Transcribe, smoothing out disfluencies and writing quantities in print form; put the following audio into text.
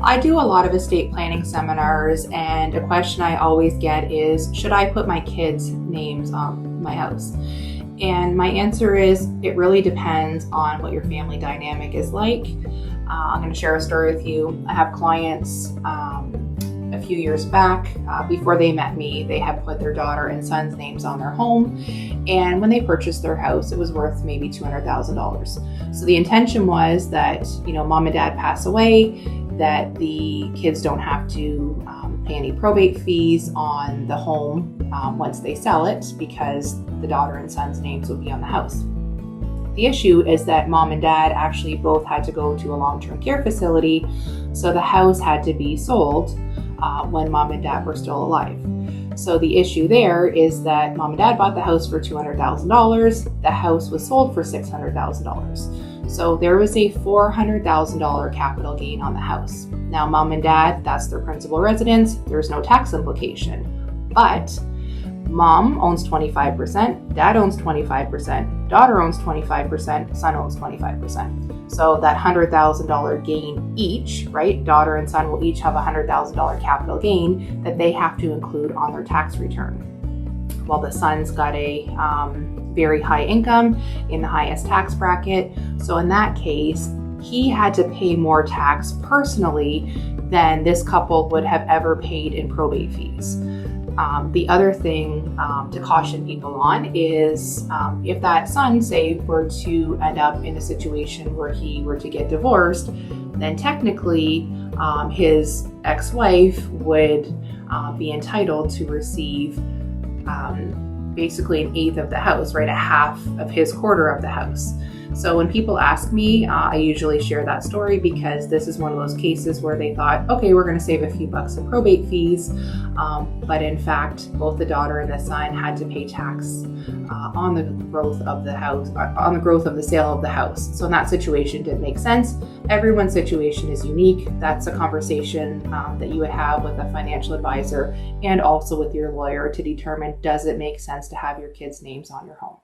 I do a lot of estate planning seminars, and a question I always get is, should I put my kids' names on my house? And my answer is, it really depends on what your family dynamic is like. I'm going to share a story with you. I have clients a few years back, before they met me, they had put their daughter and son's names on their home. And when they purchased their house, it was worth maybe $200,000. So the intention was that, mom and dad pass away, that the kids don't have to pay any probate fees on the home once they sell it, because the daughter and son's names would be on the house. The issue is that mom and dad actually both had to go to a long-term care facility, so the house had to be sold when mom and dad were still alive. So the issue there is that mom and dad bought the house for $200,000. The house was sold for $600,000. So there was a $400,000 capital gain on the house. Now, mom and dad, that's their principal residence. There's no tax implication. But mom owns 25%, dad owns 25%, daughter owns 25%, son owns 25%. So that $100,000 gain each, right? Daughter and son will each have a $100,000 capital gain that they have to include on their tax return. Well, the son's got a very high income in the highest tax bracket. So in that case, he had to pay more tax personally than this couple would have ever paid in probate fees. The other thing to caution people on is if that son, say, were to end up in a situation where he were to get divorced, then technically his ex-wife would be entitled to receive basically an eighth of the house, right? A half of his quarter of the house. So when people ask me, I usually share that story because this is one of those cases where they thought, okay, we're going to save a few bucks in probate fees. But in fact, both the daughter and the son had to pay tax on the growth of the house, on the growth of the sale of the house. So in that situation, it didn't make sense. Everyone's situation is unique. That's a conversation that you would have with a financial advisor and also with your lawyer to determine, does it make sense to have your kids' names on your home?